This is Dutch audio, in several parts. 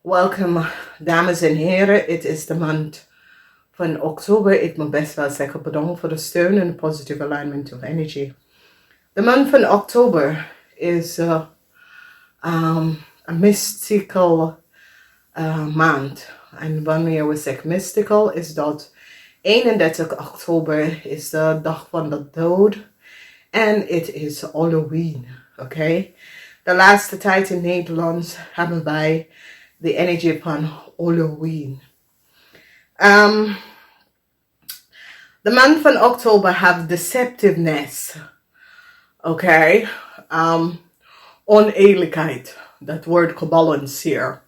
Welkom, dames en heren. Het is de maand van oktober. Ik moet best wel zeggen bedankt voor de steun en de positive alignment of energy. De maand van oktober is een mystical maand. En wanneer we zeggen mystical is dat 31 oktober is de dag van de dood. En het is Halloween. Oké? De laatste tijd in Nederland hebben wij de energy van Halloween. De maand van oktober heeft deceptiveness. Oké? Oneerlijkheid. Dat woord gebalanceerd.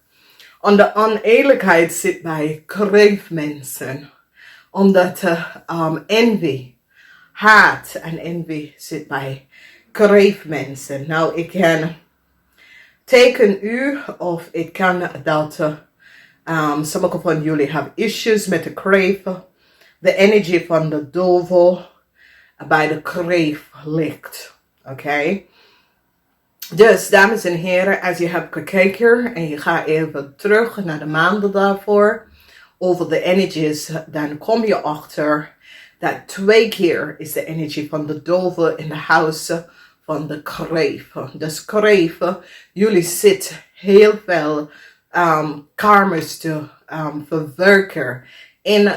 En de oneerlijkheid zit bij kreefmensen. Omdat envy, haat en envy zit bij kreefmensen. Nou, ik kan teken u of ik kan dat sommige van jullie hebben issues met de kreef. De energie van de duivel bij de kreef ligt. Oké? Dus, dames en heren, als je hebt gekeken en je gaat even terug naar de maanden daarvoor, over de energies, dan kom je achter dat 2 keer is de energie van de duivel in de huizen van de kreef. Dus kreef, jullie zitten heel veel karma's te verwerken in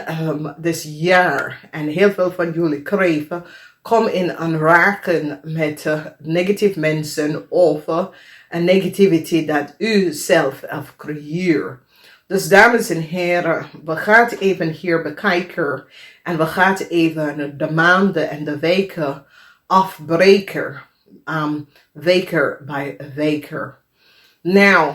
dit jaar. En heel veel van jullie kreven komen in aanraking met negatieve mensen of een negativity dat u zelf heeft gecreëerd. Dus dames en heren, we gaan even hier bekijken en we gaan even de maanden en de weken afbreken. Weker bij weker. Nou,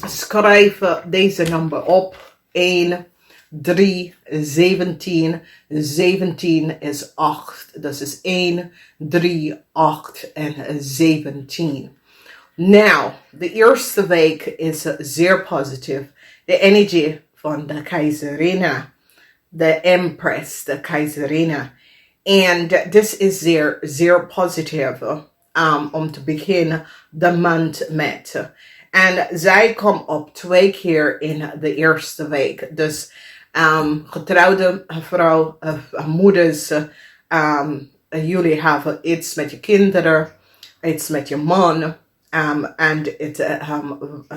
schrijf deze nummer op. 1, 3, 17. 17 is 8. Dat is 1, 3, 8 en 17. Nou, de eerste week is zeer positief. De energie van de keizerinne. De empress, de keizerinne. En dit is zeer, zeer positief om te beginnen de maand met. En zij komt op 2 keer in de eerste week. Dus getrouwde vrouw, moeders, jullie hebben iets met je kinderen, iets met je man. En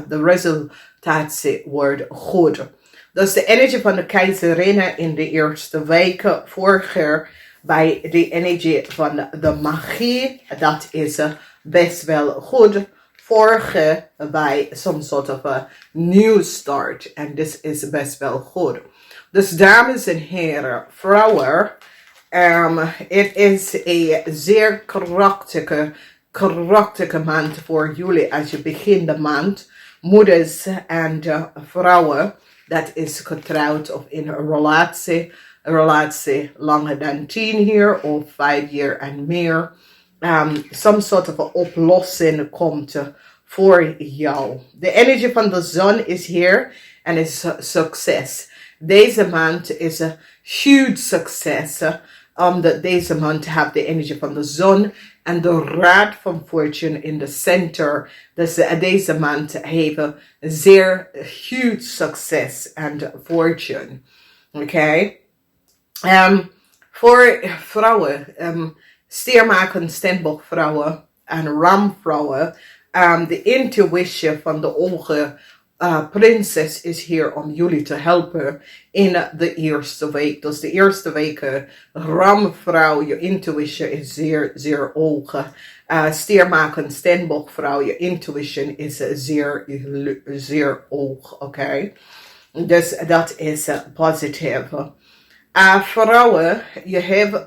de resultatie wordt goed. Dus de energie van de keizerinne in de eerste weken vorige bij de energie van de magie, dat is best wel goed. Vorige bij some sort of a new start. En dit is best wel goed. Dus dames en heren, vrouwen, het is een zeer krachtige maand voor jullie als je begint de maand. Moeders en vrouwen, dat is getrouwd of in een relatie langer dan 10 jaar of 5 jaar en meer. Some sort of een oplossing komt voor jou. De energie van de zon is hier en is succes. Deze maand is een huge succes. Omdat deze maand heeft de energie van de zon en de raad van fortune in de center. Dus deze maand heeft een zeer huge succes en fortune. Oké? Voor vrouwen, steermaken, standboogvrouwen en ramvrouwen, de intuïtie van de ogen prinses is hier om jullie te helpen in de eerste week. Dus de eerste week, ramvrouw, je intuïtie is zeer, zeer hoog. Steermaken, standboogvrouw, je intuïtie is zeer, zeer hoog. Oké? Dus dat is positief. Vrouwen, je hebt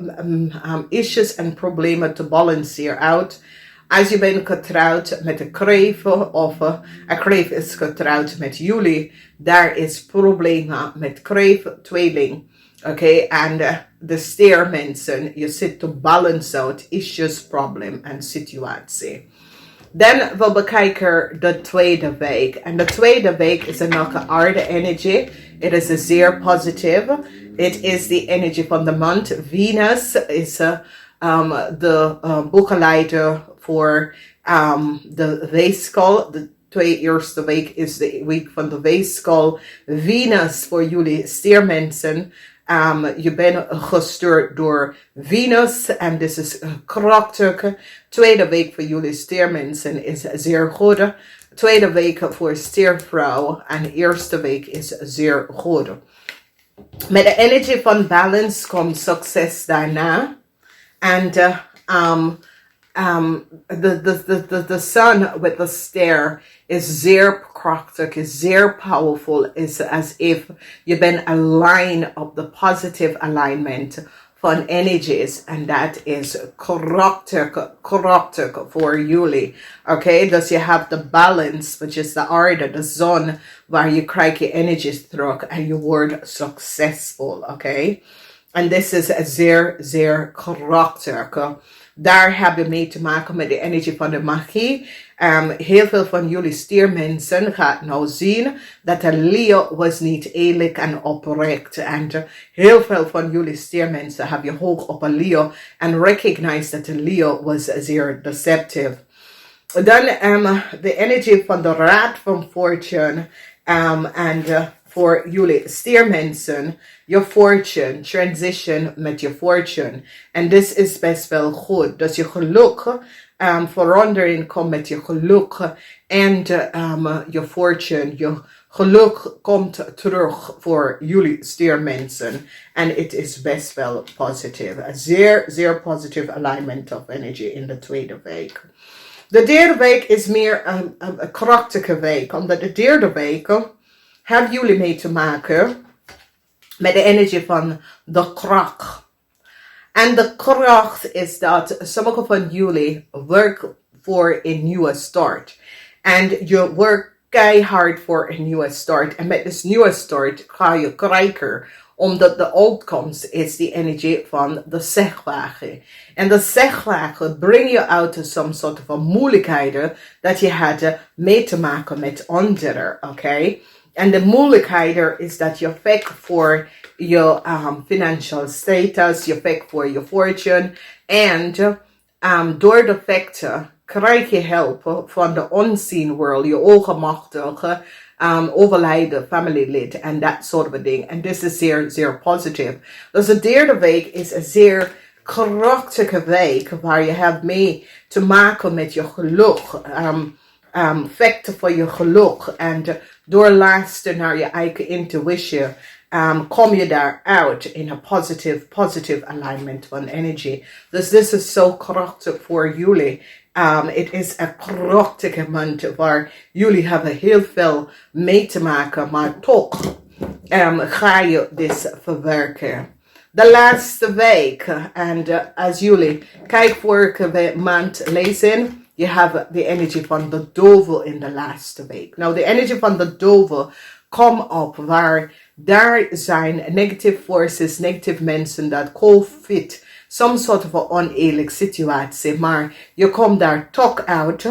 issues en problemen te balanceren uit. Als je bent getrouwd met een kreef of een kreef is getrouwd met jullie, daar is problemen met kreef, tweeling. Oké, en de steermensen, je zit te balance out issues, problem en situatie. Dan we bekijken de tweede week. En de tweede week is een aarde energie. Het is zeer positief. Het is de energie van de maand. Venus is de boekenleider voor de weegschaal. 2 eerste week is de week van de weegschaal Venus voor jullie stiermensen. Je bent gestuurd door Venus en dit is krachtig. Tweede week voor jullie stiermensen is zeer goed. Tweede week voor stiervrouw en eerste week is zeer goed. Met de energie van balance komt succes daarna. En the sun with the stare is zeer krachtig, is zeer powerful, is as if you been aligned op the positive alignment van energies. En dat is krachtig voor jullie. Oké, dus je hebt de balance, which is de aarde, de zon, waar je krijgt je energies terug en je wordt succesvol. Oké. En dit is zeer, zeer krachtig. Daar hebben we mee te maken met de energie van de magie. Heel veel van jullie stiermensen gaat nou zien dat de Leo was niet eerlijk en oprecht. En heel veel van jullie stiermensen hebben je hoog op een Leo en recognize dat de Leo was zeer deceptive. Dan de energie van de Raad van Fortune voor jullie stiermensen, je fortune, transition met je fortune. En dit is best wel goed. Dus je geluk, verandering komt met je geluk en je fortune, je geluk komt terug voor jullie stiermensen. En het is best wel positief. Een zeer, zeer positieve alignment of energy in de tweede week. De derde week is meer een krachtige week, omdat de derde week hebben jullie mee te maken met de energie van de kracht. En de kracht is dat sommige van jullie werken voor een nieuwe start. En je werkt keihard voor een nieuwe start. En met deze nieuwe start ga je krijgen. Omdat de uitkomst is die energie van de zegwagen. En de zegwagen brengt je uit some soort van moeilijkheden dat je had mee te maken met anderen. Oké? En de moeilijkheid is dat je vecht voor je financial status, je vecht voor je fortune. En door de vechten krijg je hulp van de unseen world, je ogenmachtige, overlijden familielid en dat soort van dingen. En dit is zeer, zeer positief. Dus de derde week is een zeer krachtige week waar je hebt mee te maken met je geluk. Vechten voor je geluk en door luisteren naar je eigen intuïtie kom je daaruit in een positive alignment van energy. Dus dit is zo krachtig voor jullie. Het is een krachtige maand waar jullie hebben heel veel mee te maken, maar toch ga je dit verwerken. De laatste week, en als jullie kijken vorige maand lezen, je hebt de energie van de duivel in de laatste week. Nou, de energie van de duivel komt op waar daar zijn negative forces, negative mensen dat COVID, some soort van oneerlijke situatie, maar je komt daar toch uit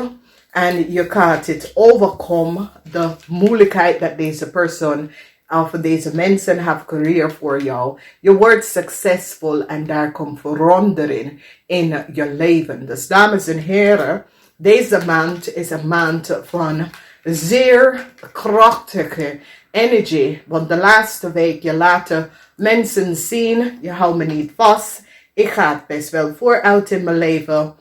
en je gaat het overkomen, de moeilijkheid dat deze persoon of deze mensen hebben creëerd voor jou. Je wordt succesvol en daar komt verandering in je leven. Dus dames en heren, deze maand is een maand van zeer krachtige energie. Want de laatste week je laat mensen zien, je houdt me niet vast. Ik ga het best wel vooruit in mijn leven.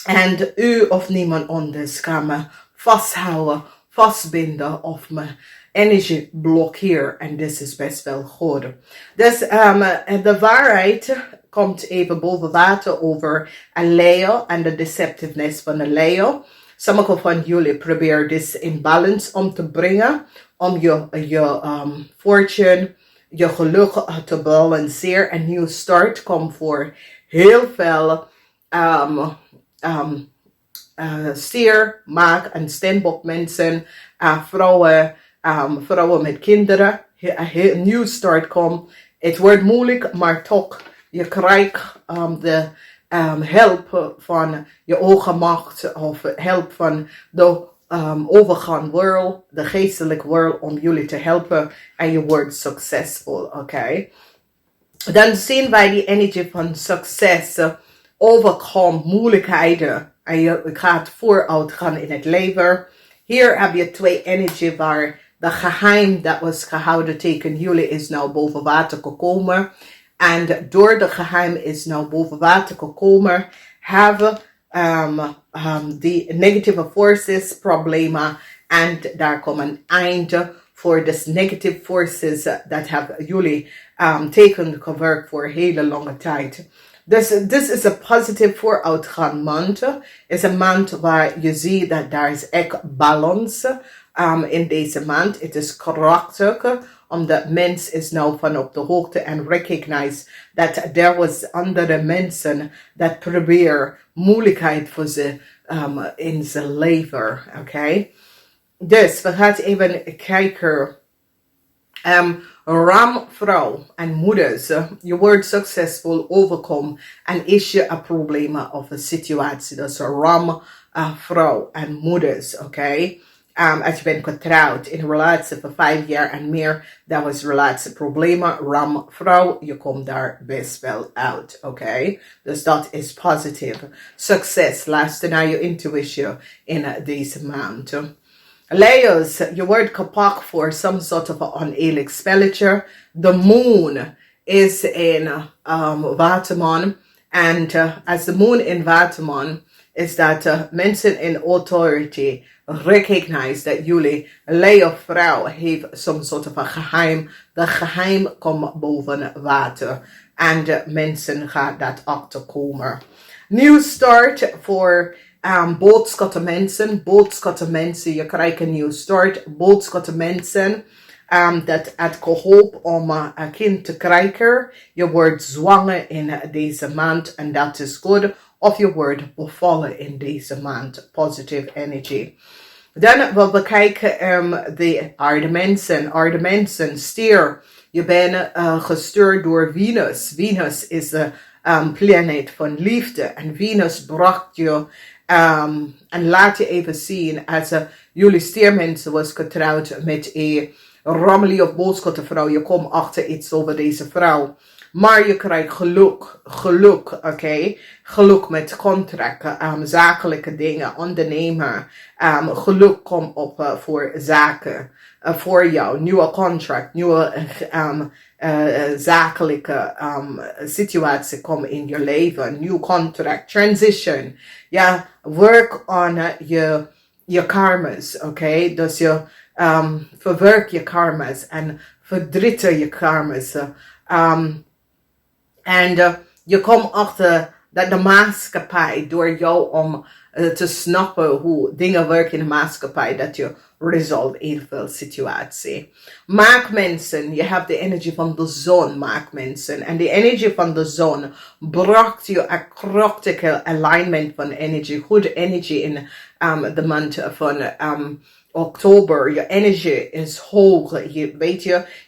En u of niemand anders kan me vasthouden, vastbinden of me energie blokkeren. En dit is best wel goed. Dus de waarheid komt even boven water over een Leo en de deceptiveness van een Leo. Sommige van jullie proberen dit in balance om te brengen. Om je fortune, je geluk te balanceren. Een nieuwe start komt voor heel veel stier, maag en steenbok mensen, vrouwen met kinderen. Een nieuwe start komt. Het wordt moeilijk, maar toch, je krijgt de hulp van je ogenmacht of hulp van de overgang world, de geestelijke world, om jullie te helpen en je wordt succesvol, oké? Dan zien wij die energie van succes, overkomen moeilijkheden en je gaat vooruit gaan in het leven. Hier heb je twee energie waar de geheim dat was gehouden tegen jullie is nou boven water gekomen. En door de geheim is nou boven water gekomen, hebben die negative forces problemen. En daar komt een einde voor de negative forces dat hebben jullie tegengewerkt voor een hele lange tijd. Dus this is a positive vooruitgang maand. Is een maand waar je ziet dat daar is echt balance in deze maand. Het is krachtig, omdat mens is nou van op de hoogte en recognize dat there was andere mensen dat proberen moeilijkheid voor ze in zijn leven. Oké? Dus we gaan even kijken. Ramvrouw en moeders, je wordt succesvol overkomen en is je een probleem of een situatie. Dus ramvrouw en moeders, oké? Als je bent getrouwd in een relatie voor 5 jaar en meer, dat was relatieproblemen. Ramvrouw, je komt daar best wel uit, oké? Dus dat is positief. Succes, luister naar je intuïtie in deze maand. Leo's, je wordt gepakt voor some sort of an oneerlijk spelletje. The moon is in Waterman. En as the moon in Waterman is dat mensen in authority recognize dat jullie, Leo vrouw, heeft some sort of a geheim. De geheim komt boven water. En mensen gaan dat achterkomen. New start voor boodschatten mensen, je krijgt een nieuw start, boodschatten mensen, dat het geholpen om een kind te krijgen, je wordt zwanger in deze maand en dat is goed, of je wordt bevallen in deze maand, positive energy. Dan we bekijken de aarde mensen, stier, je bent gestuurd door Venus. Venus is de planeet van liefde en Venus bracht je en laat je even zien als jullie stiermensen was getrouwd met een rammelie of boodschappenvrouw. Je komt achter iets over deze vrouw. Maar je krijgt geluk, oké? Geluk met contracten, zakelijke dingen, ondernemer. Geluk komt op voor zaken, voor jou. Nieuwe contract, nieuwe zakelijke situatie komt in je leven. Nieuw contract, transition. Ja, work on je karma's, oké? Dus je verwerk je karma's en verdrietig je karma's. En je komt achter dat de maatschappij door jou om te snappen hoe dingen werken in de maatschappij, dat je resolve evenveel situatie. Maak mensen, je hebt de energie van de zon, maak mensen. En de energie van de zon bracht je een krachtige alignment van energie, goede energie in de maand van Oktober. Je energie is hoog,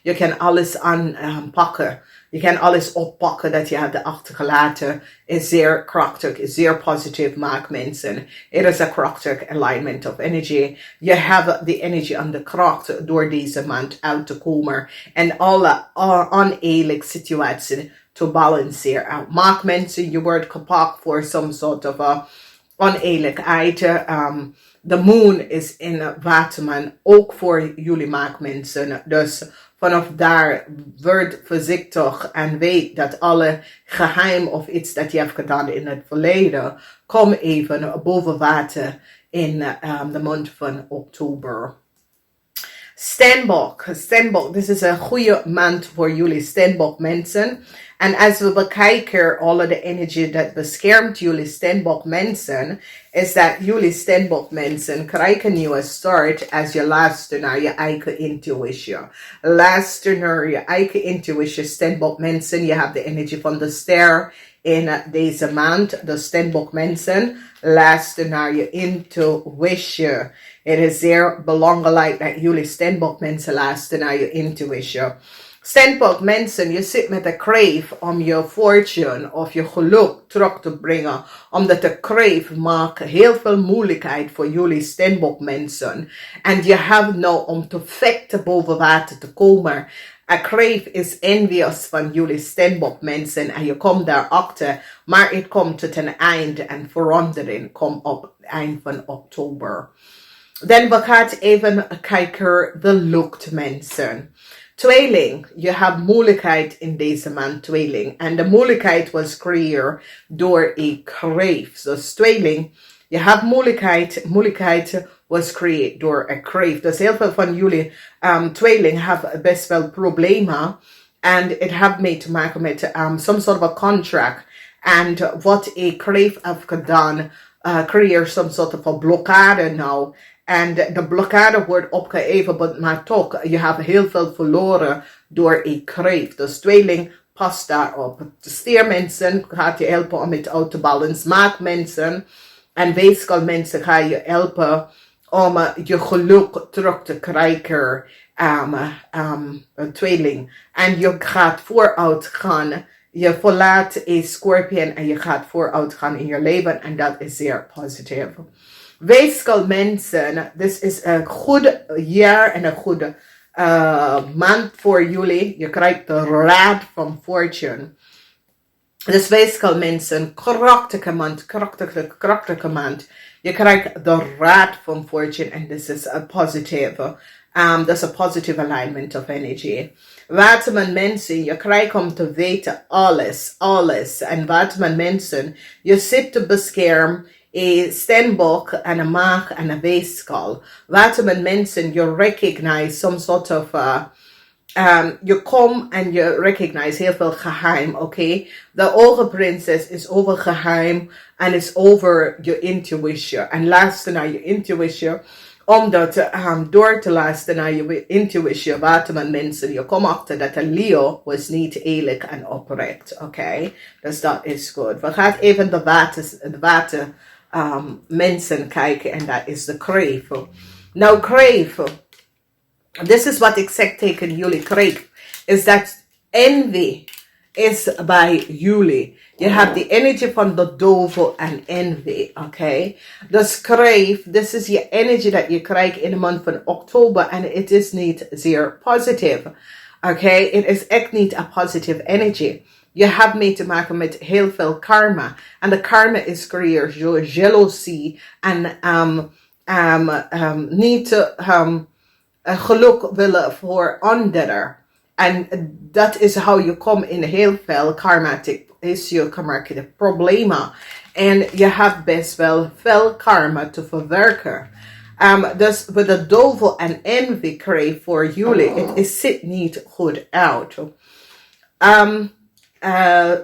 je kan alles aanpakken. Je kan alles oppakken dat je hebt achtergelaten. Is zeer krachtig, is zeer positief, maak mensen. It is a krachtig alignment of energy. Je hebt de energie en de kracht door deze maand uit te komen. En alle oneerlijke situaties te balanceren. Maak mensen, je wordt gepakt voor some sort of oneerlijkheid. De moon is in Waterman, ook voor jullie maakmensen. Dus vanaf daar, word voorzichtig en weet dat alle geheim of iets dat je hebt gedaan in het verleden, kom even boven water in de maand van Oktober. Steenbok, dit is een goede maand voor jullie Steenbok mensen. En als we bekijken alle de energie dat beschermt jullie Steenbok mensen, is dat jullie Steenbok mensen krijgen een nieuwe start als je luistert naar je eigen intuïtie. Luister naar je eigen intuïtie, Steenbok mensen. Je hebt de energie van de ster in deze maand. De Steenbok mensen, luister naar je intuïtie. Het is zeer belangrijk dat jullie Steenbok mensen luisteren naar je intuïtie. Steenbok mensen, je zit met de crave om je fortune of je geluk terug te brengen. Omdat de crave maakt heel veel moeilijkheid voor jullie Steenbok mensen. En je hebt nou om te vechten boven water te komen. A crave is envious van jullie Steenbok mensen en je komt daarachter. Maar het komt tot een einde en verandering komt op het eind van Oktober. Dan we gaan even kijken de luchtmensen. Tweeling, je hebt moeilijkheid in deze maand, tweeling. En de moeilijkheid was gecreëerd door een kreef. Dus tweeling, je hebt moeilijkheid was creëerd door een kreef. Dus heel veel van jullie tweeling hebben best wel problemen. En het heeft mee te maken met some sort of a contract. En wat een kreef heeft gedaan, creëert some sort of a blokkade nou. En de blokkade wordt opgeheven, maar toch, je hebt heel veel verloren door een kreef. Dus tweeling, pas daarop. De stiermensen gaat je helpen om het uit te balancen. Maakmensen en weeskalmensen gaan je helpen om je geluk terug te krijgen. Tweeling. En je gaat vooruit gaan. Je verlaat een scorpion en je gaat vooruit gaan in je leven. En dat is zeer positief. Weeskalmensen, dit is een goed jaar en een goede maand voor jullie. Je krijgt de raad van fortune. Dus weeskalmensen, krachtige maand. Je krijgt de raad van fortune en dit is een positieve. Dat is een positive alignment of energy. Waterman mensen, je krijgt om te weten alles. En waterman mensen, je zit te beschermen. Een steenbok en een maag en een weeskal. Waterman mensen, you recognize some sort of you come and you recognize heel veel geheim, oké? De ogenprinses is over geheim en is over je intuïtie. En luister naar je intuïtie, omdat door te luisteren naar je intuïtie, waterman mensen, je komt achter dat de Leo was niet eerlijk en oprecht, oké? Dus dat is goed. We gaan even de water mensen kijken en dat is de kreef. Nou, kreef, dit is wat ik zeg tegen jullie, kreef, is dat envy is bij jullie. Je hebt die energie van de duivel en envy, oké? Dus kreef, dit is je energie dat je krijgt in de maand van oktober en het is niet zeer positief, oké? Het is echt niet een positieve energie. Je hebt mee te maken met heel veel karma. En de karma is gecreëerd door jaloezie en niet geluk willen voor anderen. En dat is hoe je komt in heel veel karmatic issue, karmatic problemen. En je hebt best wel veel karma te verwerken. Dus met de duivel en envy kreeg voor jullie, het zit niet goed uit.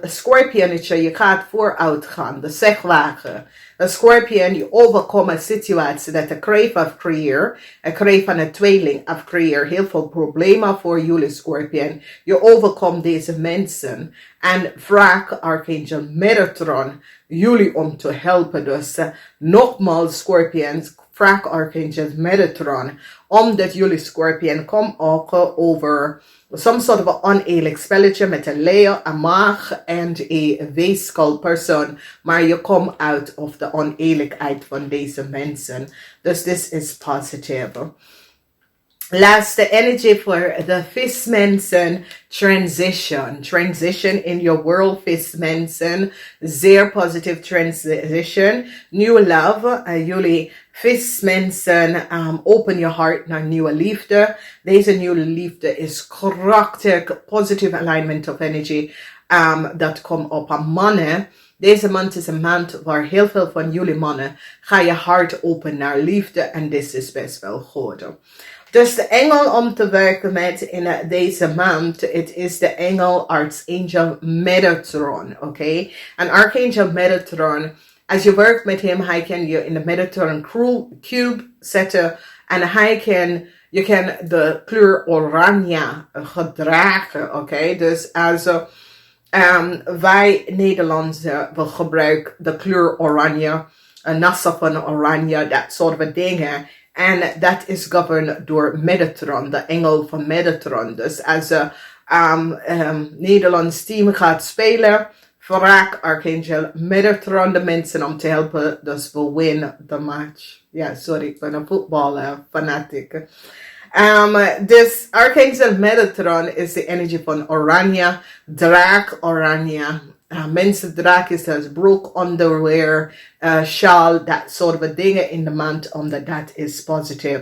Scorpionnetje, je gaat vooruit gaan. De zegwagen. De scorpion, je overkomt een situatie dat de kreef heeft gecreëerd. Een kreef van een tweeling heeft gecreëerd. Heel veel problemen voor jullie scorpion. Je overkomt deze mensen. En vraag Archangel Metatron jullie om te helpen. Dus nogmaals scorpions, vraag Archangel Metatron. Omdat jullie scorpion komt ook over some sort of an oneerlijk spelletje met een leeuw, een maag en een weeskalpersoon. Maar je komt uit of de oneerlijkheid van deze mensen. Dus this is positive. Laatste energy voor de vismensen. Transition in your world, vismensen. Zeer positieve transition. New love. Jullie vismensen, open your heart naar nieuwe liefde. Deze nieuwe liefde is krachtig, positive alignment of energy. Dat komt op aan mannen. Deze maand is een maand waar heel veel van jullie mannen ga je hart open naar liefde. En dit is best wel goed. Dus de engel om te werken met in deze maand, het is de engel Archangel Metatron, oké? En Archangel Metatron, als je werkt met hem, hij kan je in de Metatron cube zetten en je kan de kleur oranje gedragen, oké? Dus als wij Nederlandse, we gebruiken de kleur oranje, een nassa van oranje, dat soort dingen. En dat is governed door Metatron, de engel van Metatron. Dus als Nederlands team gaat spelen, vraag Archangel Metatron de mensen om te helpen. Dus we winnen de match. Ja, sorry, ik ben een voetbalfanatic. Dus Archangel Metatron is de energie van Oranje, draak Oranje. mensen dragen zelfs broek, underwear, sjaal, dat soort dingen in de maand, omdat dat is positief.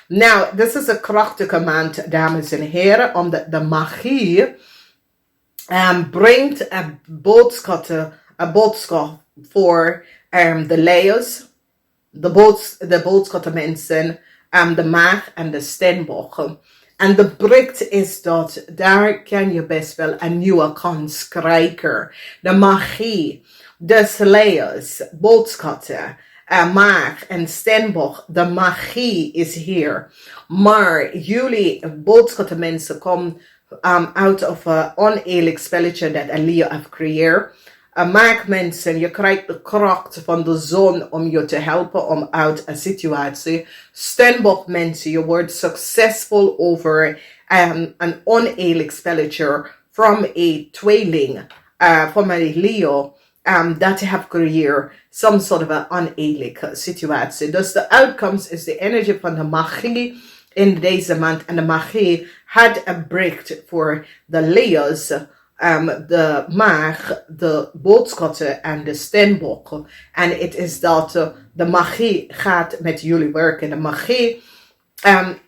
Nou, dit is een krachtige maand, dames en heren, omdat de magie brengt een boodschap voor de leeuws, de boodschappenmensen, de maag en de steenbokken. En de bericht is dat daar kan je best wel een nieuwe kans krijgen. De magie, de leeuws, boodschappen, maag en steenbok, de magie is hier. Maar jullie boodschappenmensen komen out of een oneerlijk spelletje dat een leeuw heeft gecreëerd. Maak mensen, je krijgt de kracht van de zon om je te helpen om uit een situatie. Steenbok mensen, je wordt succesvol over een oneerlijk spelletje from a tweeling, from een Leo, dat heeft gecreëerd some sort of een oneerlijke situatie. Dus de uitkomst is de energie van de magie in deze maand. En de magie had een bericht voor de Leo's, de maag, de boodschappen en de steenbokken. En het is dat de magie gaat met jullie werken. De magie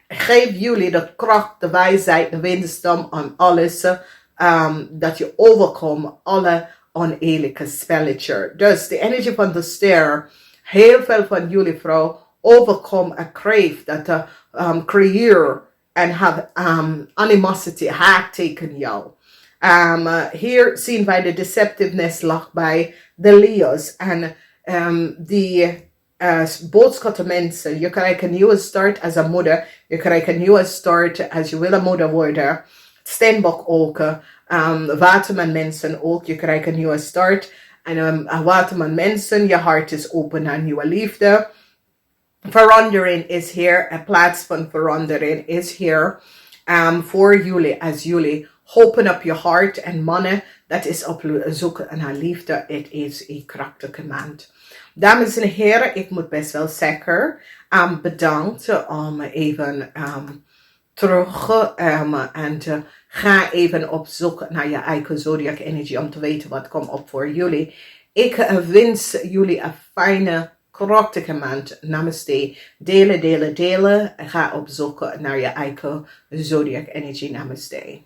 geeft jullie de kracht, de wijsheid, de wisdom aan alles. Dat je overkomt alle oneerlijke spelletjes. Dus de energie van de ster, heel veel van jullie vrouw overkomt een kreeft dat creëer en have animosity, haat tegen jou. Hier zien wij de deceptiveness lag bij de Leo's. En die boodschap mensen. Je krijgt een nieuwe start als een moeder. Je krijgt een nieuwe start als je wil een moeder worden. Steenbok ook. Waterman mensen ook. Je krijgt een nieuwe start. En waterman mensen. Je hart is open naar nieuwe liefde. Verandering is hier. Een plaats van verandering is hier. Voor jullie als jullie open op je hart. En mannen, dat is op zoek naar liefde. Het is een krachtige maand. Dames en heren, ik moet best wel zeggen, bedankt om even terug en ga even op zoek naar je eigen zodiac energie om te weten wat komt op voor jullie. Ik wens jullie een fijne, krachtige maand. Namaste. Delen, delen, delen. Ga op zoek naar je eigen zodiac energie. Namaste.